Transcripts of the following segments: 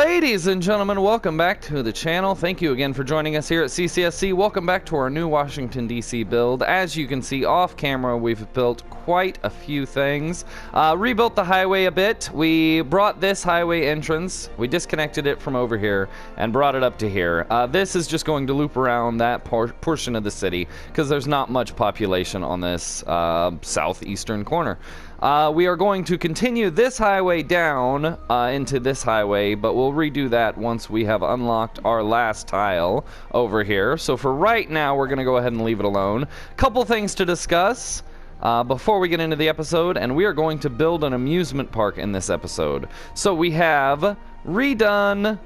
Ladies and gentlemen, welcome back to the channel. Thank you again for joining us here at CCSC. Welcome back to our new Washington, D.C. build. As you can see off camera, we've built quite a few things. Rebuilt the highway a bit. We brought this highway entrance, we disconnected it from over here and brought it up to here. This is just going to loop around that portion of the city because there's not much population on this southeastern corner. We are going to continue this highway down into this highway, but we'll redo that once we have unlocked our last tile over here. So for right now, we're going to go ahead and leave it alone. Couple things to discuss before we get into the episode, and we are going to build an amusement park in this episode. So we have redone...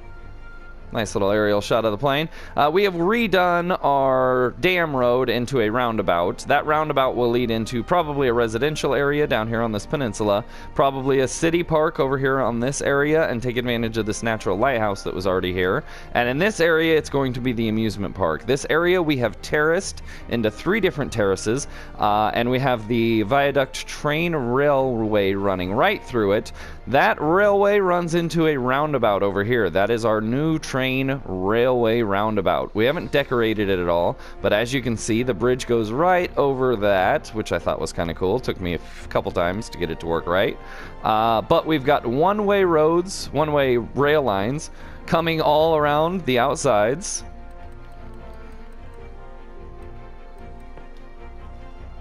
Nice little aerial shot of the plane. We have redone our dam road into a roundabout. That roundabout will lead into probably a residential area down here on this peninsula, probably a city park over here on this area, and take advantage of this natural lighthouse that was already here. And in this area, it's going to be the amusement park. This area we have terraced into 3 different terraces, and we have the Viaduct train railway running right through it. That railway runs into a roundabout over here. That is our new train railway roundabout. We haven't decorated it at all, but as you can see, the bridge goes right over that, which I thought was kind of cool. Took me a couple times to get it to work right. But we've got one-way roads, one-way rail lines coming all around the outsides.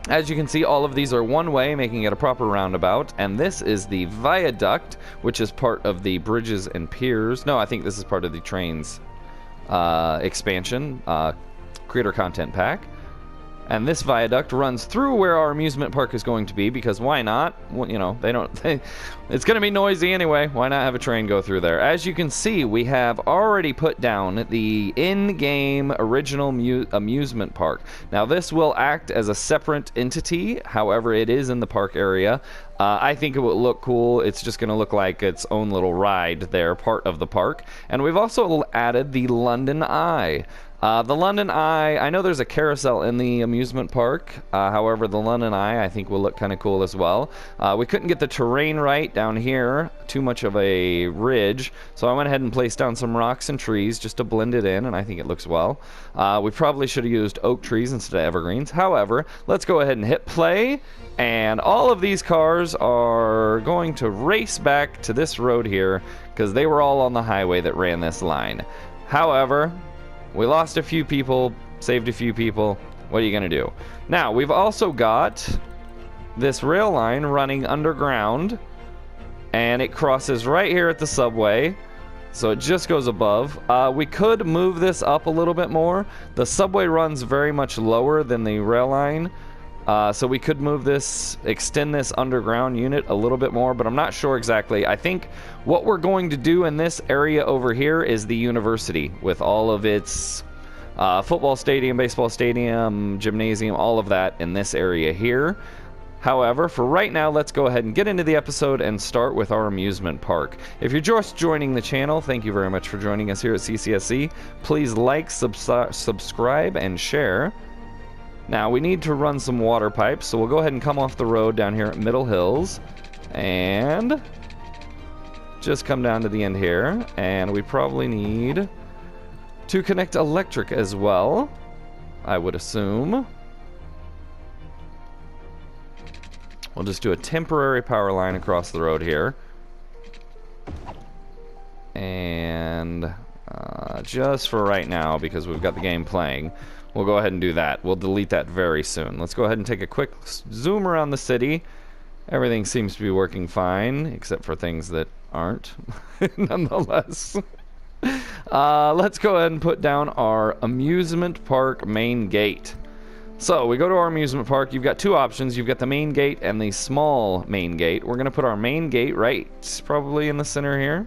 As you can see, all of these are one-way, making it a proper roundabout, and this is the viaduct, which is part of the bridges and piers. No, I think this is part of the trains expansion, creator content pack. And this viaduct runs through where our amusement park is going to be, because why not? Well, you know, it's going to be noisy anyway. Why not have a train go through there? As you can see, we have already put down the in-game original amusement park. Now, this will act as a separate entity. However, it is in the park area. I think it will look cool. It's just going to look like its own little ride there, part of the park. And we've also added the London Eye. The London Eye, I know there's a carousel in the amusement park. However, the London Eye I think will look kind of cool as well. We couldn't get the terrain right down here, too much of a ridge, so I went ahead and placed down some rocks and trees just to blend it in, and I think it looks well. We probably should have used oak trees instead of evergreens. However, let's go ahead and hit play, and all of these cars are going to race back to this road here because they were all on the highway that ran this line. However, we lost a few people, saved a few people. What are you going to do? Now, we've also got this rail line running underground, and it crosses right here at the subway, so it just goes above. We could move this up a little bit more. The subway runs very much lower than the rail line, so we could move this, extend this underground unit a little bit more, but I'm not sure exactly. I think what we're going to do in this area over here is the university with all of its football stadium, baseball stadium, gymnasium, all of that in this area here. However, for right now, let's go ahead and get into the episode and start with our amusement park. If you're just joining the channel, thank you very much for joining us here at CCSC. Please like, subscribe, and share. Now, we need to run some water pipes, so we'll go ahead and come off the road down here at Middle Hills, and just come down to the end here, and we probably need to connect electric as well, I would assume. We'll just do a temporary power line across the road here, and just for right now, because we've got the game playing, we'll go ahead and do that. We'll delete that very soon. Let's go ahead and take a quick zoom around the city. Everything seems to be working fine, except for things that aren't, nonetheless. Let's go ahead and put down our amusement park main gate. So, we go to our amusement park. You've got 2 options. You've got the main gate and the small main gate. We're going to put our main gate right probably in the center here.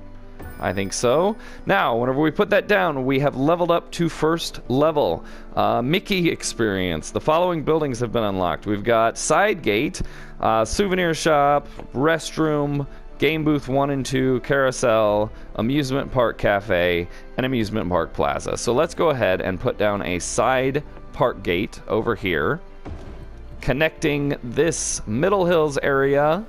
I think so. Now, whenever we put that down, we have leveled up to first level. Mickey experience. The following buildings have been unlocked. We've got side gate, souvenir shop, restroom, game booth 1 and 2, carousel, amusement park cafe, and amusement park plaza. So let's go ahead and put down a side park gate over here, connecting this Middle Hills area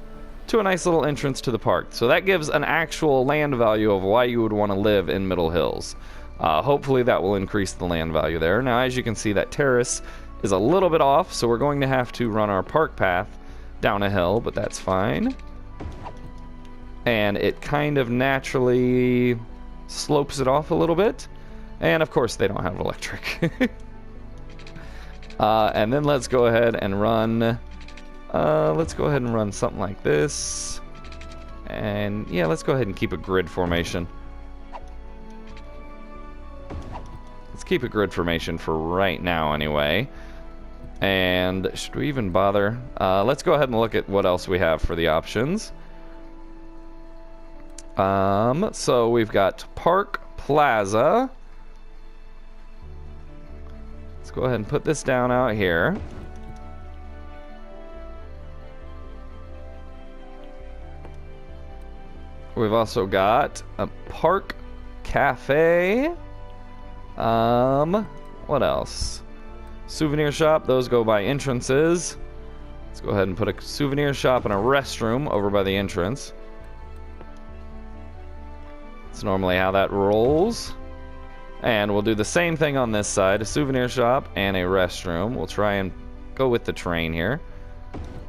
to a nice little entrance to the park. So that gives an actual land value of why you would want to live in Middle Hills. Hopefully that will increase the land value there. Now, as you can see, that terrace is a little bit off, so we're going to have to run our park path down a hill, but that's fine. And it kind of naturally slopes it off a little bit. And of course, they don't have electric. And then let's go ahead and run... let's go ahead and run something like this. And yeah, let's go ahead and keep a grid formation. Let's keep a grid formation for right now anyway. And should we even bother? Let's go ahead and look at what else we have for the options. So we've got Park Plaza. Let's go ahead and put this down out here. We've also got a Park Cafe. What else? Souvenir shop, those go by entrances. Let's go ahead and put a souvenir shop and a restroom over by the entrance. That's normally how that rolls. And we'll do the same thing on this side, a souvenir shop and a restroom. We'll try and go with the train here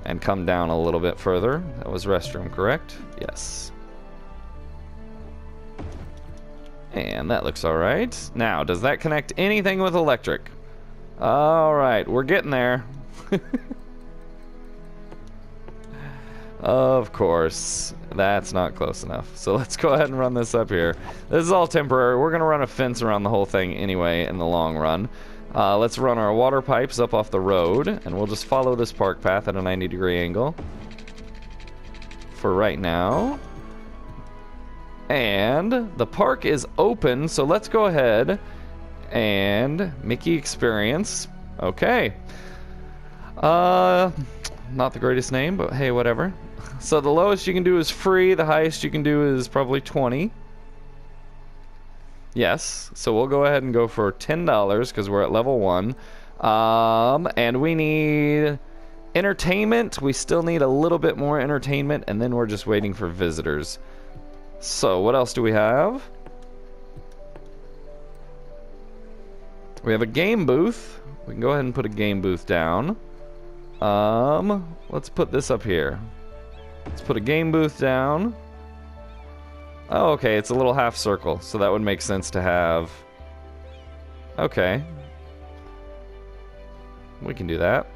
and come down a little bit further. That was restroom, correct? Yes. And that looks all right. Now, does that connect anything with electric? All right, we're getting there. Of course, that's not close enough. So let's go ahead and run this up here. This is all temporary. We're going to run a fence around the whole thing anyway in the long run. Let's run our water pipes up off the road, and we'll just follow this park path at a 90-degree angle for right now. And the park is open, so let's go ahead and Mickey Experience. Okay. Not the greatest name, but hey, whatever. So the lowest you can do is free, the highest you can do is probably 20. Yes, so we'll go ahead and go for $10 because we're at level 1. And we need entertainment. We still need a little bit more entertainment, and then we're just waiting for visitors. So what else do we have? We have a game booth. We can go ahead and put a game booth down. Let's put this up here. Let's put a game booth down. Oh, okay, it's a little half circle, so that would make sense to have. Okay. We can do that.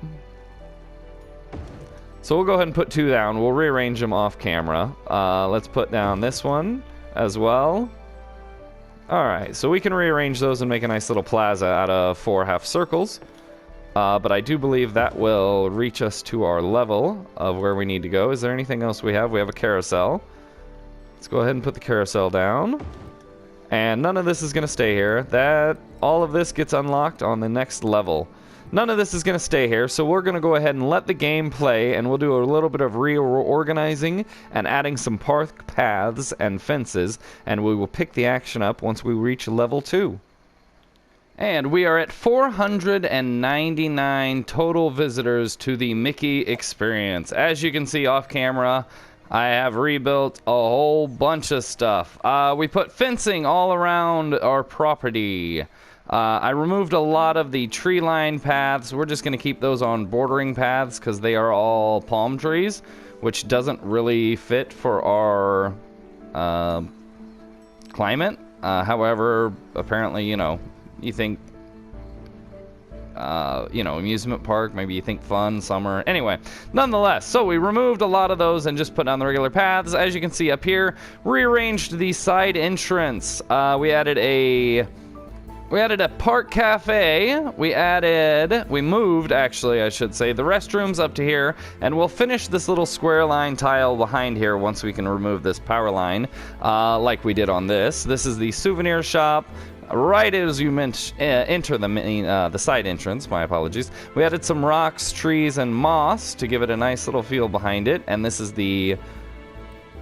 So we'll go ahead and put 2 down. We'll rearrange them off camera. Let's put down this one as well. Alright, so we can rearrange those and make a nice little plaza out of 4 half circles. But I do believe that will reach us to our level of where we need to go. Is there anything else we have? We have a carousel. Let's go ahead and put the carousel down. And none of this is going to stay here. All of this gets unlocked on the next level. None of this is going to stay here, so we're going to go ahead and let the game play, and we'll do a little bit of reorganizing and adding some park paths and fences, and we will pick the action up once we reach level 2. And we are at 499 total visitors to the Mickey Experience. As you can see off camera, I have rebuilt a whole bunch of stuff. We put fencing all around our property. I removed a lot of the tree line paths. We're just going to keep those on bordering paths because they are all palm trees, which doesn't really fit for our climate. However, apparently, you think, amusement park, maybe you think fun, summer. Anyway, nonetheless, so we removed a lot of those and just put down the regular paths. As you can see up here, rearranged the side entrance. We added a park cafe. We moved, actually, I should say, the restrooms up to here, and we'll finish this little square line tile behind here once we can remove this power line, like we did on this. This is the souvenir shop. Right as you enter the side entrance, my apologies, we added some rocks, trees, and moss to give it a nice little feel behind it, and this is the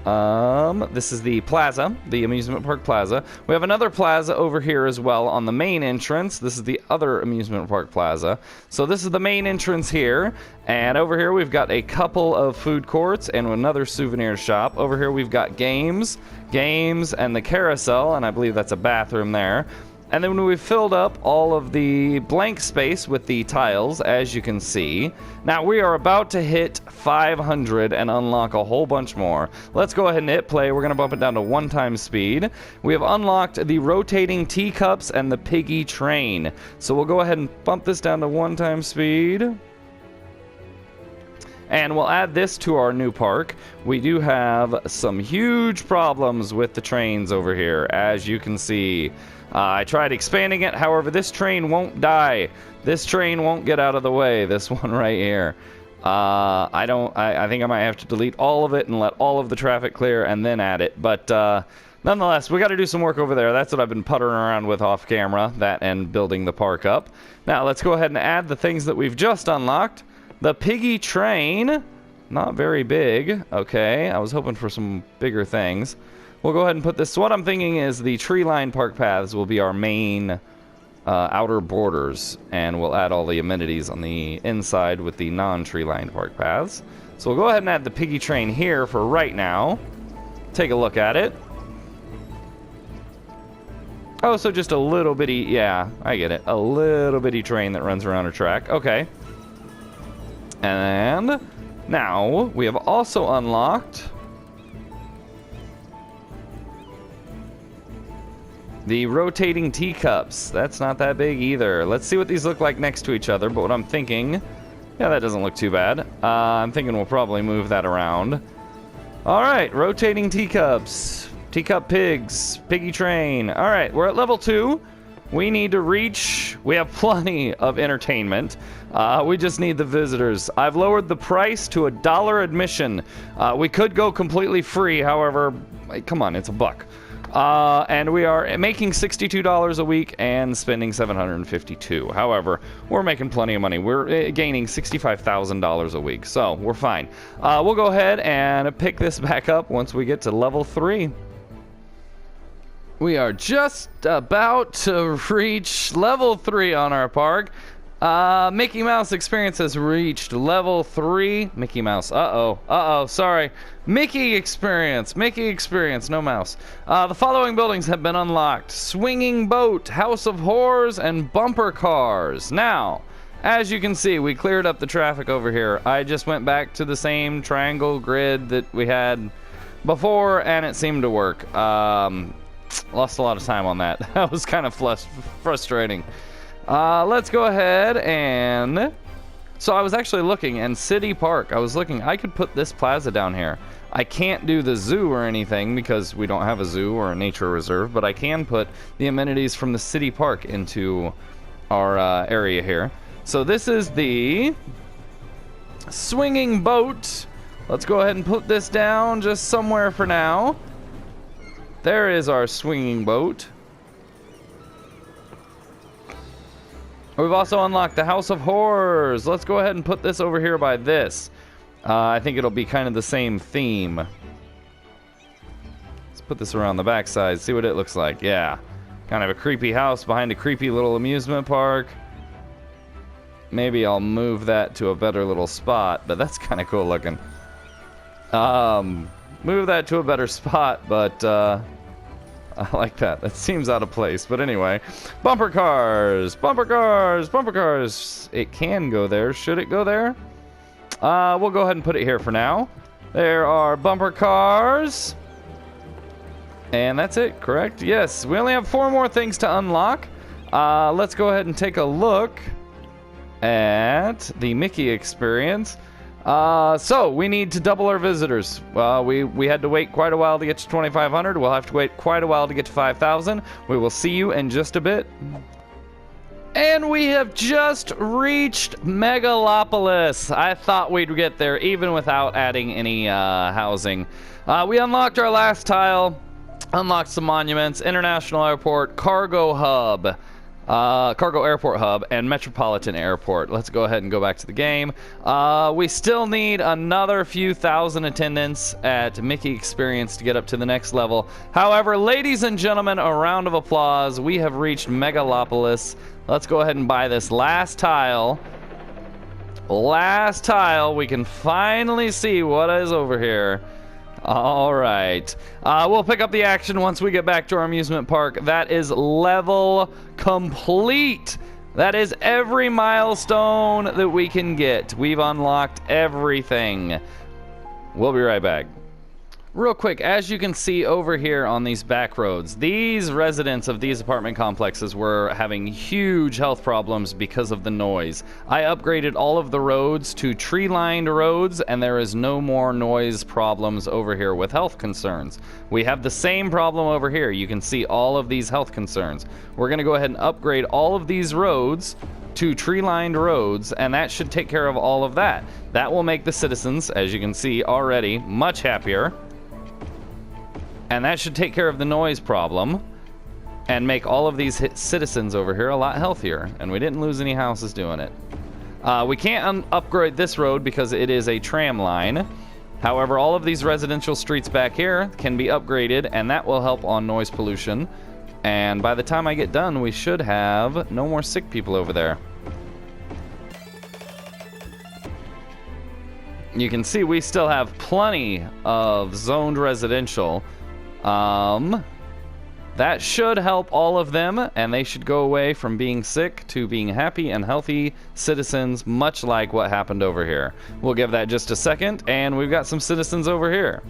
This is the Plaza, the amusement park Plaza. We have another Plaza over here as well on the main entrance. This is the other amusement park Plaza. So this is the main entrance here, and over here we've got a couple of food courts and another souvenir shop. Over here we've got games, and the carousel, and I believe that's a bathroom there. And then we've filled up all of the blank space with the tiles, as you can see. Now we are about to hit 500 and unlock a whole bunch more. Let's go ahead and hit play. We're going to bump it down to 1x speed. We have unlocked the rotating teacups and the piggy train. So we'll go ahead and bump this down to 1x speed. And we'll add this to our new park. We do have some huge problems with the trains over here, as you can see. I tried expanding it, however, this train won't die. This train won't get out of the way, this one right here. I think I might have to delete all of it and let all of the traffic clear and then add it. But nonetheless, we got to do some work over there. That's what I've been puttering around with off camera, that and building the park up. Now, let's go ahead and add the things that we've just unlocked. The piggy train, not very big. Okay, I was hoping for some bigger things. We'll go ahead and put this. So what I'm thinking is the tree-lined park paths will be our main outer borders, and we'll add all the amenities on the inside with the non-tree-lined park paths. So we'll go ahead and add the piggy train here for right now. Take a look at it. Oh, so just a little bitty, yeah, I get it. A little bitty train that runs around a track. Okay. And now we have also unlocked the rotating teacups. That's not that big either. Let's see what these look like next to each other. But what I'm thinking, yeah, that doesn't look too bad. I'm thinking we'll probably move that around. All right, rotating teacups, teacup pigs, piggy train. All right, we're at level 2. We need to reach, we have plenty of entertainment. We just need the visitors. I've lowered the price to $1 admission. We could go completely free, however, come on, it's $1. And we are making $62 a week and spending $752. However, we're making plenty of money. We're gaining $65,000 a week, so we're fine. We'll go ahead and pick this back up once we get to level 3. We are just about to reach level 3 on our park. Mickey Mouse Experience has reached level 3. Mickey Mouse, sorry. Mickey Experience, no mouse. The following buildings have been unlocked: Swinging Boat, House of Horrors, and Bumper Cars. Now, as you can see, we cleared up the traffic over here. I just went back to the same triangle grid that we had before, and it seemed to work. Lost a lot of time on that. That was kind of frustrating. Let's go ahead and... So I was actually looking, and City Park, I could put this plaza down here. I can't do the zoo or anything because we don't have a zoo or a nature reserve, but I can put the amenities from the City Park into our area here. So this is the Swinging Boat. Let's go ahead and put this down just somewhere for now. There is our Swinging Boat. We've also unlocked the House of Horrors. Let's go ahead and put this over here by this. I think it'll be kind of the same theme. Let's put this around the backside, see what it looks like. Yeah, kind of a creepy house behind a creepy little amusement park. Maybe I'll move that to a better little spot, but that's kind of cool looking. Move that to a better spot, but I like that. That seems out of place. But anyway, bumper cars, bumper cars, bumper cars. It can go there. Should it go there? We'll go ahead and put it here for now. There are bumper cars. And that's it, correct? Yes, we only have 4 more things to unlock. Let's go ahead and take a look at the Mickey Experience. So we need to double our visitors. We had to wait quite a while to get to 2,500. We'll have to wait quite a while to get to 5,000. We will see you in just a bit. And we have just reached Megalopolis. I thought we'd get there even without adding any housing. We unlocked our last tile, unlocked some monuments, international airport, cargo hub. Cargo Airport Hub, and Metropolitan Airport. Let's go ahead and go back to the game. We still need another few thousand attendants at Mickey Experience to get up to the next level. However, ladies and gentlemen, a round of applause. We have reached Megalopolis. Let's go ahead and buy this last tile. Last tile. We can finally see what is over here. All right. We'll pick up the action once we get back to our amusement park. That is level complete. That is every milestone that we can get. We've unlocked everything. We'll be right back. Real quick, as you can see over here on these back roads, these residents of these apartment complexes were having huge health problems because of the noise. I upgraded all of the roads to tree-lined roads, and there is no more noise problems over here with health concerns. We have the same problem over here. You can see all of these health concerns. We're going to go ahead and upgrade all of these roads to tree-lined roads, and that should take care of all of that. That will make the citizens, as you can see already, much happier. And that should take care of the noise problem and make all of these citizens over here a lot healthier. And we didn't lose any houses doing it. We can't upgrade this road because it is a tram line. However, all of these residential streets back here can be upgraded, and that will help on noise pollution. And by the time I get done, we should have no more sick people over there. You can see we still have plenty of zoned residential. That should help all of them, and they should go away from being sick to being happy and healthy citizens, much like what happened over here. We'll give that just a second, and we've got some citizens over here.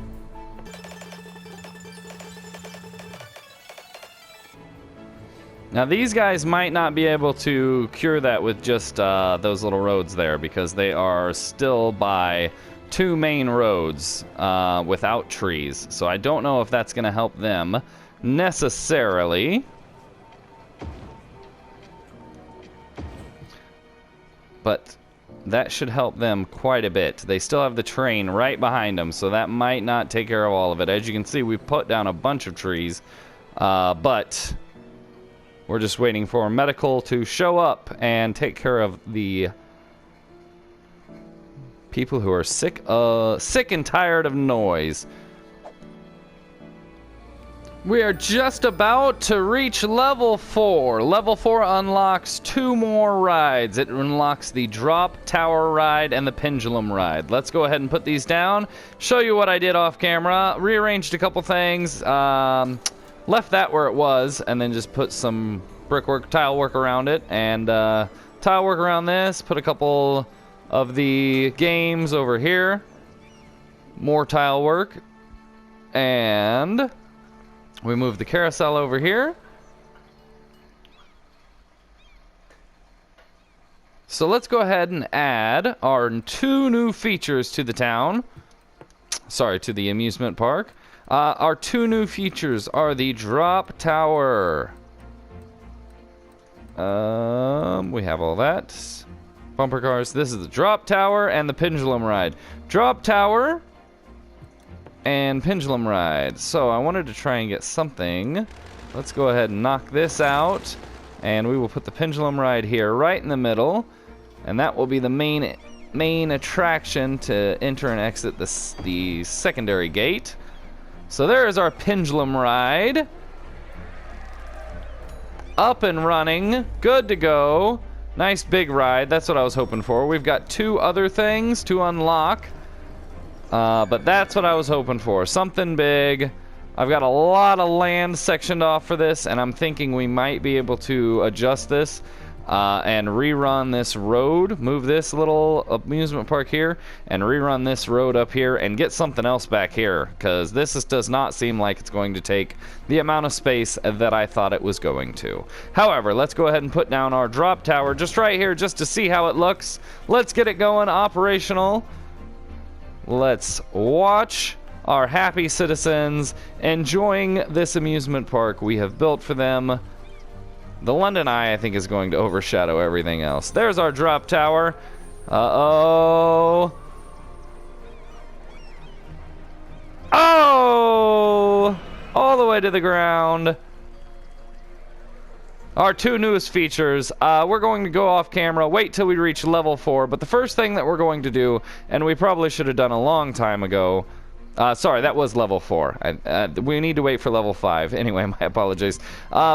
Now, these guys might not be able to cure that with just those little roads there, because they are still by two main roads without trees. So I don't know if that's going to help them necessarily. But that should help them quite a bit. They still have the train right behind them, so that might not take care of all of it. As you can see, we've put down a bunch of trees, but we're just waiting for medical to show up and take care of the people who are sick and tired of noise. We are just about to reach level 4. Level 4 unlocks 2 more rides. It unlocks the drop tower ride and the pendulum ride. Let's go ahead and put these down. Show you what I did off camera. Rearranged a couple things. Left that where it was, and then just put some brickwork, tile work around it, and tile work around this. Put a couple of the games over here. More tile work. And we move the carousel over here. So let's go ahead and add our 2 new features to the town. Sorry, to the amusement park. Our 2 new features are the drop tower. We have all that. Bumper cars. This is the drop tower and the pendulum ride. Drop tower and pendulum ride. So I wanted to try and get something. Let's go ahead and knock this out, and we will put the pendulum ride here right in the middle, and that will be the main attraction to enter and exit the secondary gate. So there is our pendulum ride. Up and running, good to go. Nice big ride, that's what I was hoping for. We've got 2 other things to unlock, but that's what I was hoping for, something big. I've got a lot of land sectioned off for this, and I'm thinking we might be able to adjust this and rerun this road, move this little amusement park here, and rerun this road up here and get something else back here, because this does not seem like it's going to take the amount of space that I thought it was going to. However, let's go ahead and put down our drop tower just right here just to see how it looks. Let's get it going, operational. Let's watch our happy citizens enjoying this amusement park we have built for them. The London Eye, I think, is going to overshadow everything else. There's our drop tower. Uh-oh. Oh! All the way to the ground. our two newest features. We're going to go off camera, wait till we reach level 4, but the first thing that we're going to do, and we probably should have done a long time ago, sorry, that was level 4. We need to wait for level 5. Anyway, my apologies.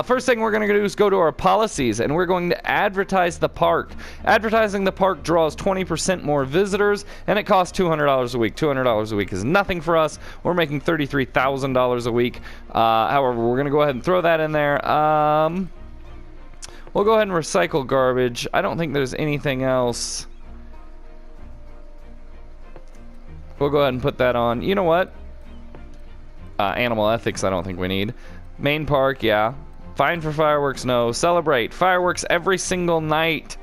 First thing we're going to do is go to our policies, and we're going to advertise the park. Advertising the park draws 20% more visitors, and it costs $200 a week. $200 a week is nothing for us. We're making $33,000 a week. However, we're going to go ahead and throw that in there. We'll go ahead and recycle garbage. I don't think there's anything else. We'll go ahead and put that on. You know what? Animal ethics, I don't think we need. Main park, yeah. Fine for fireworks, no. Celebrate. Fireworks every single night.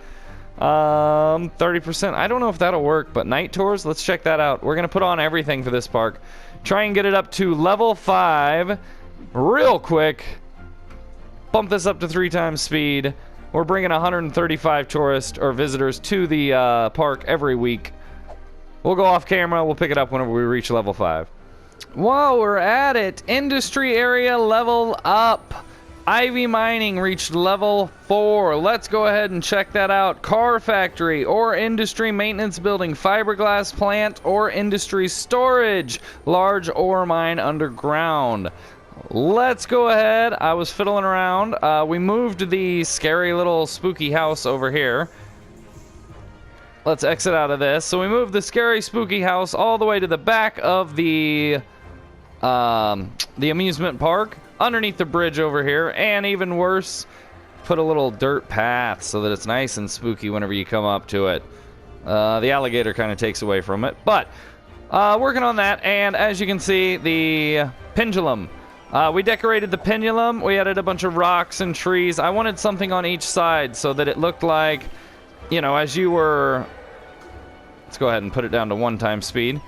30%. I don't know if that'll work, but night tours, let's check that out. We're going to put on everything for this park. Try and get it up to level 5 real quick. Bump this up to 3 times speed. We're bringing 135 tourists or visitors to the park every week. We'll go off camera. We'll pick it up whenever we reach level 5. While we're at it, industry area level up. Ivy Mining reached level 4. Let's go ahead and check that out. Car factory or industry maintenance building, fiberglass plant or industry storage, large ore mine underground. Let's go ahead. I was fiddling around. We moved the scary little spooky house over here. Let's exit out of this. So we moved the scary spooky house all the way to the back of the amusement park, underneath the bridge over here, and even worse, put a little dirt path so that it's nice and spooky whenever you come up to it. The alligator kind of takes away from it, but working on that. And as you can see, the pendulum. We decorated the pendulum. We added a bunch of rocks and trees. I wanted something on each side so that it looked like, you know, as you were... Let's go ahead and put it down to 1 time speed.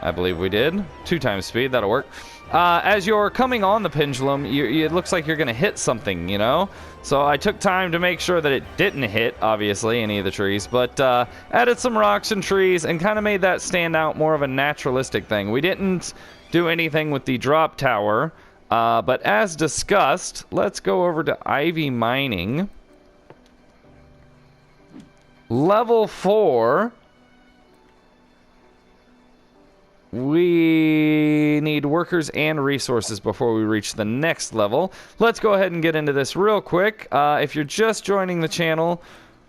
I believe we did. 2 times speed, that'll work. As you're coming on the pendulum, it looks like you're going to hit something, you know? So I took time to make sure that it didn't hit, obviously, any of the trees, but added some rocks and trees and kind of made that stand out more of a naturalistic thing. We didn't do anything with the drop tower, but as discussed, let's go over to Ivy Mining. Level 4. We need workers and resources before we reach the next level. Let's go ahead and get into this real quick. If you're just joining the channel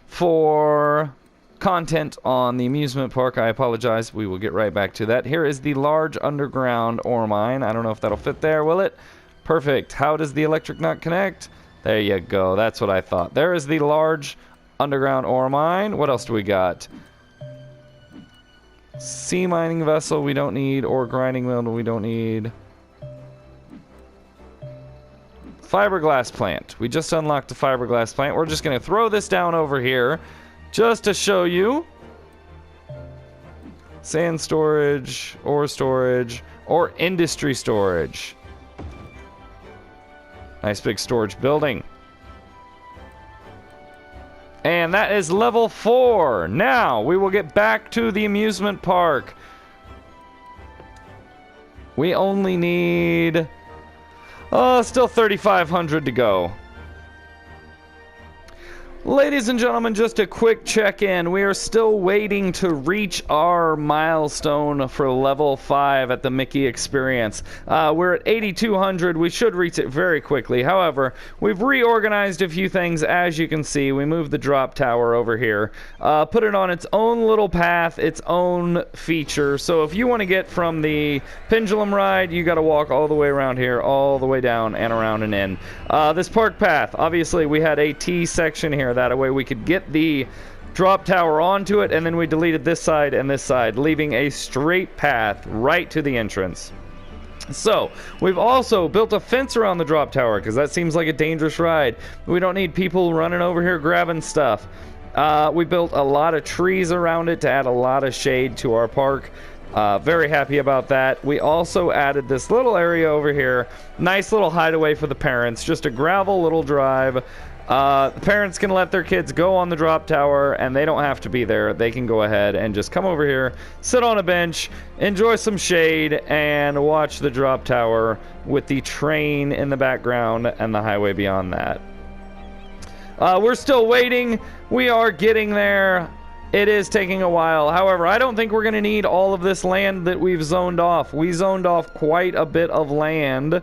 for content on the amusement park, I apologize. We will get right back to that. Here is the large underground ore mine. I don't know if that'll fit there, will it? Perfect. How does the electric not connect? There you go. That's what I thought. There is the large underground ore mine. What else do we got? Sea mining vessel we don't need. Ore grinding mill we don't need. Fiberglass plant. We just unlocked the fiberglass plant. We're just going to throw this down over here just to show you. Sand storage, or industry storage. Nice big storage building. And that is level 4. Now, we will get back to the amusement park. We only need... still 3,500 to go. Ladies and gentlemen, just a quick check-in. We are still waiting to reach our milestone for level 5 at the Mickey Experience. We're at 8,200. We should reach it very quickly. However, we've reorganized a few things. As you can see, we moved the drop tower over here. Put it on its own little path, its own feature. So if you want to get from the pendulum ride, you got to walk all the way around here, all the way down and around and in. This park path, obviously we had a T section here. That way we could get the drop tower onto it, and then we deleted this side and this side, leaving a straight path right to the entrance. So we've also built a fence around the drop tower because that seems like a dangerous ride. We don't need people running over here grabbing stuff. We built a lot of trees around it to add a lot of shade to our park. Very happy about that. We also added this little area over here. Nice little hideaway for the parents. Just a gravel little drive. Parents can let their kids go on the drop tower, and they don't have to be there. They can go ahead and just come over here, sit on a bench, enjoy some shade, and watch the drop tower with the train in the background and the highway beyond that. We're still waiting. We are getting there. It is taking a while. However, I don't think we're going to need all of this land that we've zoned off. We zoned off quite a bit of land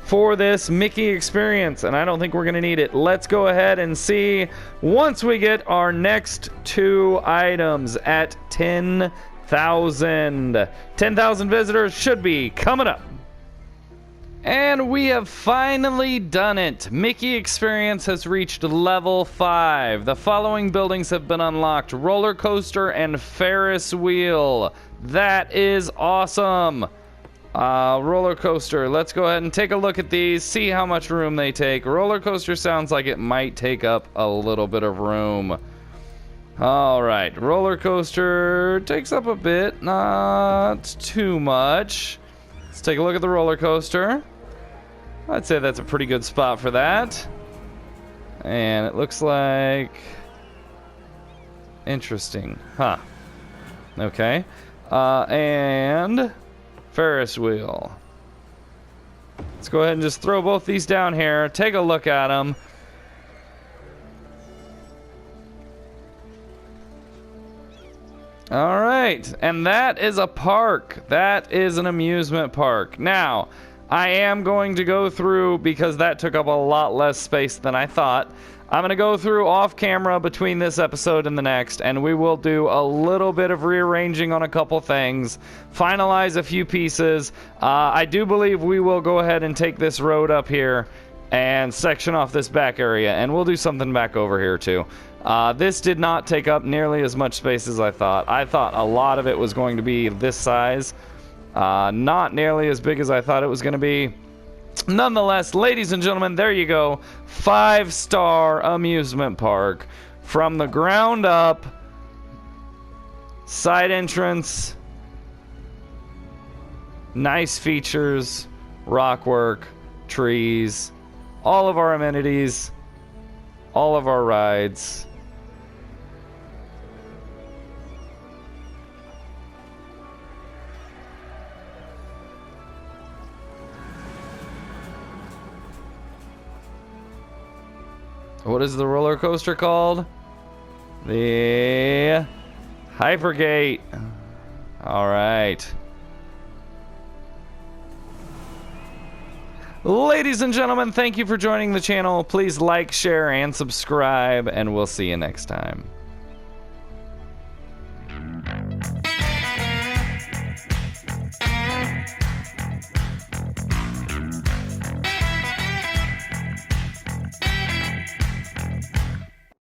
for this Mickey experience, and I don't think we're going to need it. Let's go ahead and see once we get our next 2 items at 10,000. 10,000 visitors should be coming up. And we have finally done it. Mickey Experience has reached level 5. The following buildings have been unlocked: roller coaster and Ferris wheel. That is awesome. Roller coaster. Let's go ahead and take a look at these, see how much room they take. Roller coaster sounds like it might take up a little bit of room. All right, roller coaster takes up a bit, not too much. Let's take a look at the roller coaster. I'd say that's a pretty good spot for that. And it looks like... interesting. Huh. Okay. And... Ferris wheel. Let's go ahead and just throw both these down here. Take a look at them. All right. And that is a park. That is an amusement park. Now, I am going to go through, because that took up a lot less space than I thought. I'm going to go through off camera between this episode and the next, and we will do a little bit of rearranging on a couple things, finalize a few pieces. I do believe we will go ahead and take this road up here and section off this back area, and we'll do something back over here too. This did not take up nearly as much space as I thought. I thought a lot of it was going to be this size. Not nearly as big as I thought it was going to be. Nonetheless, ladies and gentlemen, there you go. 5-star amusement park. From the ground up. Side entrance. Nice features. Rock work. Trees. All of our amenities. All of our rides. What is the roller coaster called? The Hypergate. All right. Ladies and gentlemen, thank you for joining the channel. Please like, share, and subscribe, and we'll see you next time.